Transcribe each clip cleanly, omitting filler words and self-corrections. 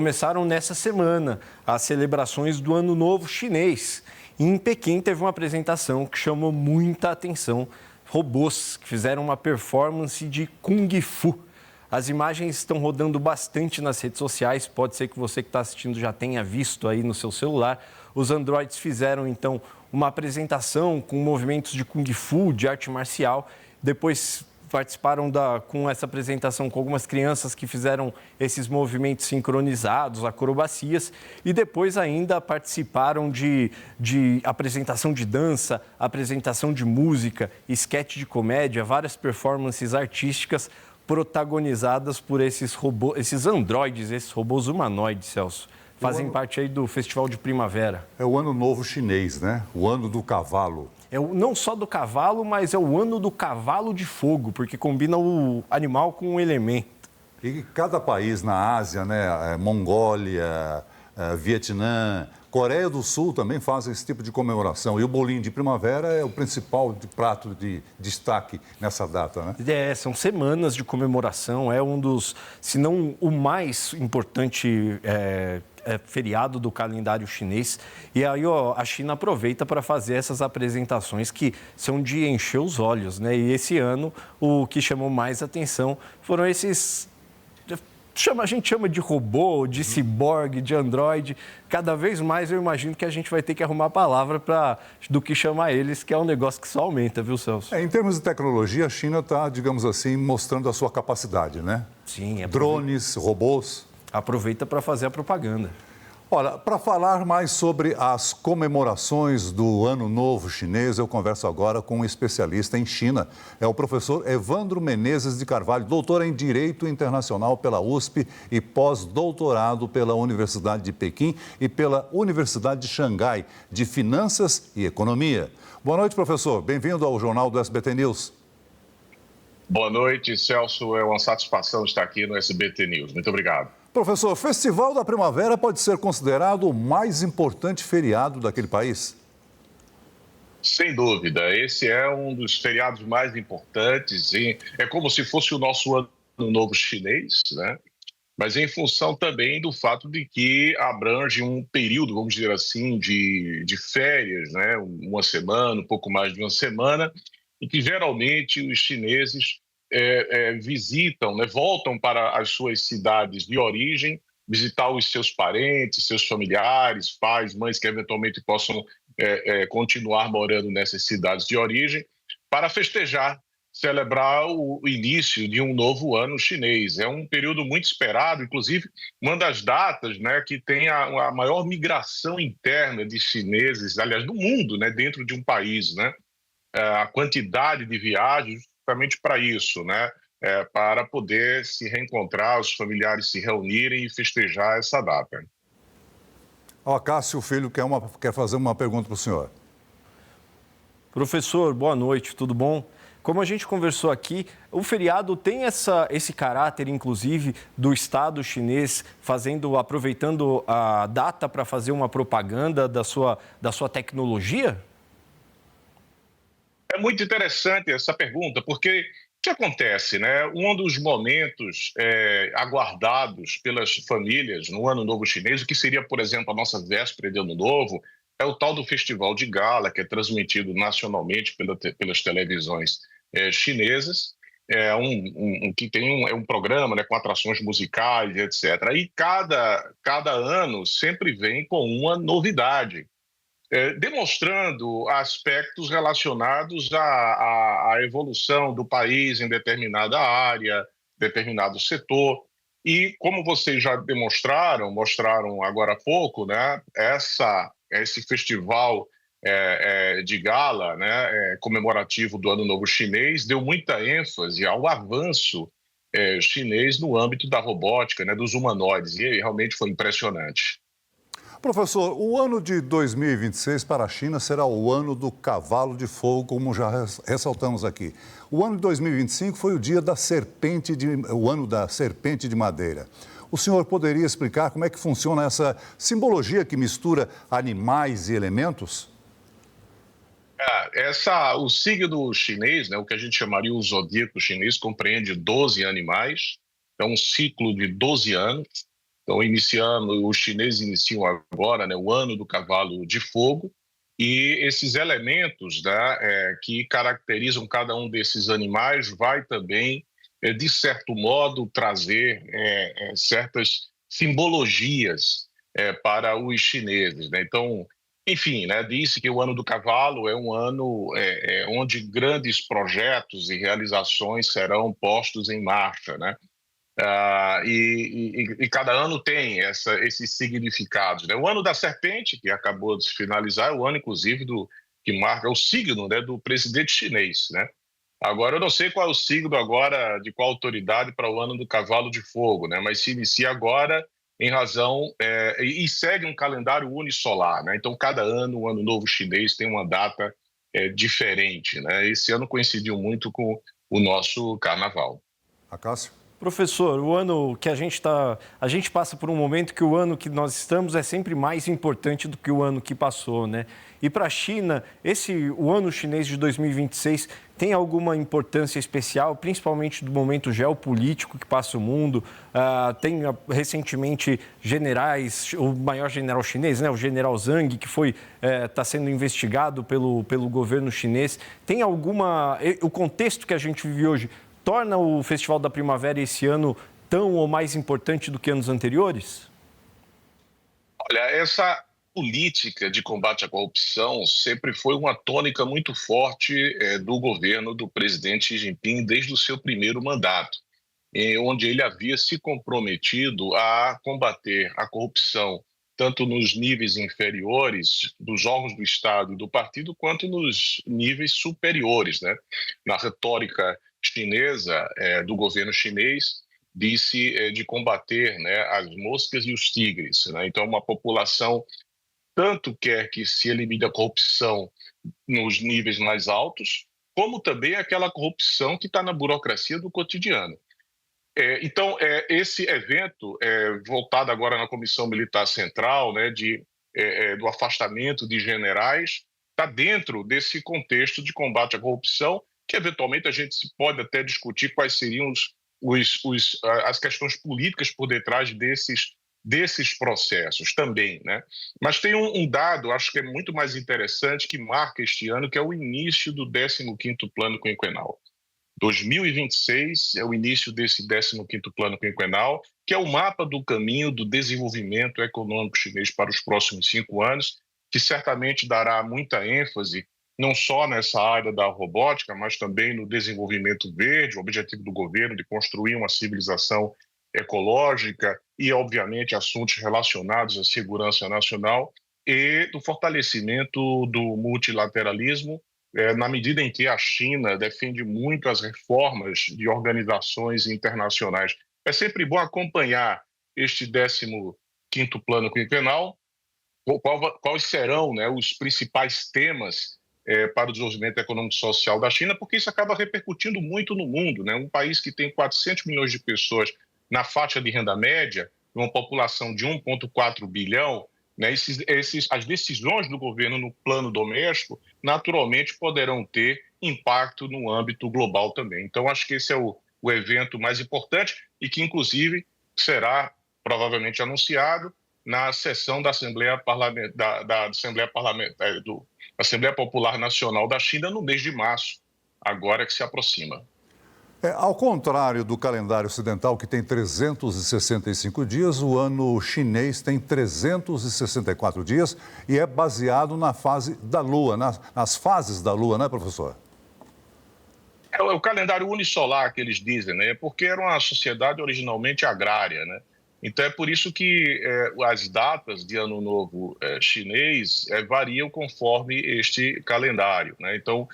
Começaram nessa semana as celebrações do Ano Novo Chinês. E em Pequim teve uma apresentação que chamou muita atenção. Robôs que fizeram uma performance de Kung Fu. As imagens estão rodando bastante nas redes sociais. Pode ser que você que está assistindo já tenha visto aí no seu celular. Os androides fizeram, então, uma apresentação com movimentos de Kung Fu, de arte marcial. Depois participaram com essa apresentação com algumas crianças que fizeram esses movimentos sincronizados, acrobacias, e depois ainda participaram de apresentação de dança, apresentação de música, esquete de comédia, várias performances artísticas protagonizadas por esses robôs, esses androides, esses robôs humanoides, Celso. Fazem parte aí do Festival de Primavera. É o Ano Novo Chinês, né? O Ano do Cavalo. Não só do cavalo, mas é o ano do cavalo de fogo, porque combina o animal com o elemento. E cada país na Ásia, né? Mongólia, Vietnã, Coreia do Sul também fazem esse tipo de comemoração. E o bolinho de primavera é o principal prato de destaque nessa data, né? São semanas de comemoração, é um dos, se não o mais importante feriado do calendário chinês. E aí a China aproveita para fazer essas apresentações que são de encher os olhos, né? E esse ano o que chamou mais atenção foram esses... A gente chama de robô, de ciborgue, de androide. Cada vez mais eu imagino que a gente vai ter que arrumar a palavra do que chamar eles, que é um negócio que só aumenta, viu, Celso? Em termos de tecnologia, a China está, digamos assim, mostrando a sua capacidade, né? Sim. Drones, robôs. Aproveita para fazer a propaganda. Olha, para falar mais sobre as comemorações do Ano Novo Chinês, eu converso agora com um especialista em China. É o professor Evandro Menezes de Carvalho, doutor em Direito Internacional pela USP e pós-doutorado pela Universidade de Pequim e pela Universidade de Xangai, de Finanças e Economia. Boa noite, professor. Bem-vindo ao Jornal do SBT News. Boa noite, Celso. É uma satisfação estar aqui no SBT News. Muito obrigado. Professor, o Festival da Primavera pode ser considerado o mais importante feriado daquele país? Sem dúvida. Esse é um dos feriados mais importantes. É como se fosse o nosso Ano Novo Chinês, né? Mas em função também do fato de que abrange um período, vamos dizer assim, de férias, né? Uma semana, um pouco mais de uma semana, e que geralmente os chineses visitam, né, voltam para as suas cidades de origem, visitar os seus parentes, seus familiares, pais, mães que eventualmente possam continuar morando nessas cidades de origem, para festejar, celebrar o início de um novo ano chinês. É um período muito esperado, inclusive uma das datas, né, que tem a maior migração interna de chineses, aliás, do mundo, né, dentro de um país, né? A quantidade de viagens justamente para isso, né? Para poder se reencontrar, os familiares se reunirem e festejar essa data. O Cássio Filho quer fazer uma pergunta para o senhor. Professor, boa noite, tudo bom? Como a gente conversou aqui, o feriado tem esse caráter, inclusive, do Estado chinês aproveitando a data para fazer uma propaganda da sua tecnologia? É muito interessante essa pergunta, porque o que acontece, né? Um dos momentos aguardados pelas famílias no Ano Novo Chinês, o que seria, por exemplo, a nossa véspera de Ano Novo, é o tal do Festival de Gala, que é transmitido nacionalmente pelas televisões chinesas. É um programa, né, com atrações musicais, etc. E cada ano sempre vem com uma novidade. Demonstrando aspectos relacionados à evolução do país em determinada área, determinado setor. E como vocês já mostraram agora há pouco, né, esse festival de gala, né, comemorativo do Ano Novo Chinês, deu muita ênfase ao avanço chinês no âmbito da robótica, né, dos humanoides, e realmente foi impressionante. Professor, o ano de 2026 para a China será o ano do cavalo de fogo, como já ressaltamos aqui. O ano de 2025 foi o ano da serpente de madeira. O senhor poderia explicar como é que funciona essa simbologia que mistura animais e elementos? O signo chinês, né, o que a gente chamaria o zodíaco chinês, compreende 12 animais, é um ciclo de 12 anos. Então, os chineses iniciam agora, né, o ano do cavalo de fogo, e esses elementos, né, que caracterizam cada um desses animais vai também, de certo modo, trazer certas simbologias para os chineses, né? Então, enfim, né, disse que o ano do cavalo é um ano onde grandes projetos e realizações serão postos em marcha, né? E cada ano tem esses significados, né? O ano da serpente, que acabou de se finalizar, é o ano, inclusive, que marca o signo, né, do presidente chinês, né? Agora, eu não sei qual é o signo agora, de qual autoridade para o ano do cavalo de fogo, né? Mas se inicia agora em razão... e segue um calendário unisolar, né? Então, cada ano, o Ano Novo Chinês tem uma data diferente, né? Esse ano coincidiu muito com o nosso carnaval. Acácio? Professor, o ano que a gente passa por um momento que o ano que nós estamos é sempre mais importante do que o ano que passou, né? E para a China, o ano chinês de 2026 tem alguma importância especial, principalmente do momento geopolítico que passa o mundo? Tem recentemente generais, o maior general chinês, né, o general Zhang, que está sendo investigado pelo governo chinês. Tem o contexto que a gente vive hoje torna o Festival da Primavera esse ano tão ou mais importante do que anos anteriores? Olha, essa política de combate à corrupção sempre foi uma tônica muito forte do governo do presidente Xi Jinping desde o seu primeiro mandato, onde ele havia se comprometido a combater a corrupção tanto nos níveis inferiores dos órgãos do Estado e do partido, quanto nos níveis superiores, né? Na retórica chinesa, do governo chinês, disse de combater, né, as moscas e os tigres, né? Então, uma população tanto quer que se elimine a corrupção nos níveis mais altos, como também aquela corrupção que está na burocracia do cotidiano. Então, esse evento, voltado agora na Comissão Militar Central, né, do afastamento de generais, está dentro desse contexto de combate à corrupção, que eventualmente a gente pode até discutir quais seriam as questões políticas por detrás desses processos também, né? Mas tem um dado, acho que é muito mais interessante, que marca este ano, que é o início do 15º Plano Quinquenal. 2026 é o início desse 15º Plano Quinquenal, que é o mapa do caminho do desenvolvimento econômico chinês para os próximos 5 anos, que certamente dará muita ênfase não só nessa área da robótica, mas também no desenvolvimento verde, o objetivo do governo de construir uma civilização ecológica e, obviamente, assuntos relacionados à segurança nacional e do fortalecimento do multilateralismo, na medida em que a China defende muito as reformas de organizações internacionais. É sempre bom acompanhar este 15º Plano Quinquenal, quais serão, né, os principais temas para o desenvolvimento econômico e social da China, porque isso acaba repercutindo muito no mundo, né? Um país que tem 400 milhões de pessoas na faixa de renda média, uma população de 1,4 bilhão, né? As decisões do governo no plano doméstico, naturalmente, poderão ter impacto no âmbito global também. Então, acho que esse é o evento mais importante e que, inclusive, será provavelmente anunciado na sessão da Assembleia Assembleia Popular Nacional da China no mês de março, agora que se aproxima. Ao contrário do calendário ocidental, que tem 365 dias, o ano chinês tem 364 dias e é baseado na fase da Lua, nas fases da Lua, né, professor? É o calendário unisolar que eles dizem, né? Porque era uma sociedade originalmente agrária, né? Então é por isso que as datas de Ano Novo chinês variam conforme este calendário, né? Então,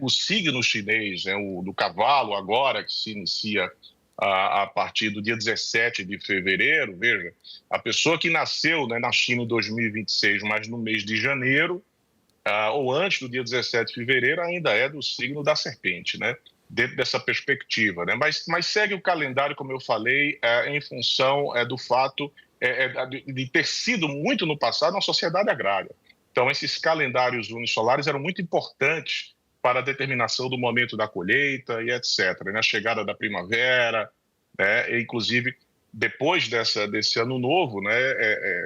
o signo chinês, né, o do cavalo, agora que se inicia a partir do dia 17 de fevereiro, veja, a pessoa que nasceu, né, na China em 2026, mas no mês de janeiro, ou antes do dia 17 de fevereiro, ainda é do signo da serpente, né? Dentro dessa perspectiva, né? Mas segue o calendário, como eu falei, em função do fato de ter sido muito no passado uma sociedade agrária. Então, esses calendários unisolares eram muito importantes para a determinação do momento da colheita e etc., né? A chegada da primavera, né? E, inclusive, depois desse ano novo, né,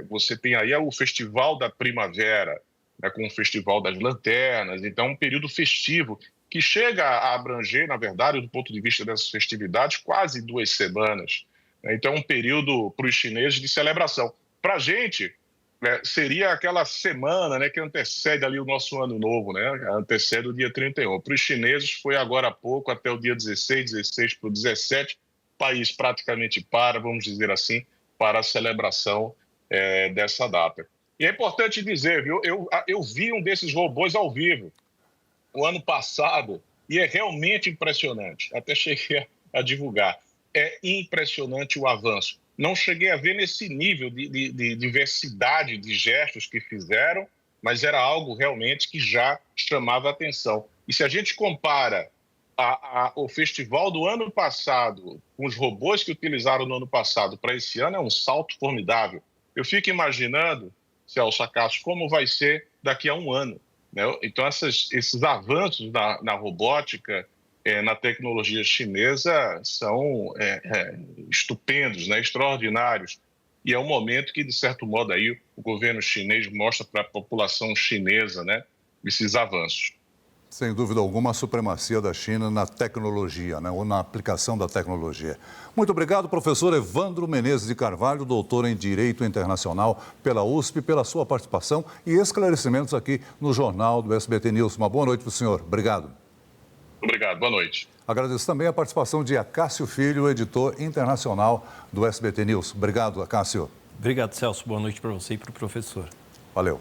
você tem aí o Festival da Primavera, né, com o Festival das Lanternas. Então, um período festivo que chega a abranger, na verdade, do ponto de vista dessas festividades, quase 2 semanas. Então, um período para os chineses de celebração. Para a gente, né, seria aquela semana, né, que antecede ali o nosso ano novo, né, antecede o dia 31. Para os chineses foi agora há pouco, até o dia 16 para o 17, o país praticamente para, vamos dizer assim, para a celebração dessa data. E é importante dizer, viu, eu vi um desses robôs ao vivo o ano passado e é realmente impressionante. Até cheguei a divulgar. É impressionante o avanço. Não cheguei a ver nesse nível de diversidade de gestos que fizeram, mas era algo realmente que já chamava atenção. E se a gente compara o festival do ano passado com os robôs que utilizaram no ano passado para esse ano, é um salto formidável. Eu fico imaginando, Celso Acácio, como vai ser daqui a um ano, né? Então, esses avanços na robótica, na tecnologia chinesa, são estupendos, né? Extraordinários. E é um momento que, de certo modo, aí, o governo chinês mostra para a população chinesa, né, esses avanços. Sem dúvida alguma, a supremacia da China na tecnologia, né, ou na aplicação da tecnologia. Muito obrigado, professor Evandro Menezes de Carvalho, doutor em Direito Internacional pela USP, pela sua participação e esclarecimentos aqui no Jornal do SBT News. Uma boa noite para o senhor. Obrigado. Obrigado, boa noite. Agradeço também a participação de Acácio Filho, editor internacional do SBT News. Obrigado, Acácio. Obrigado, Celso. Boa noite para você e para o professor. Valeu.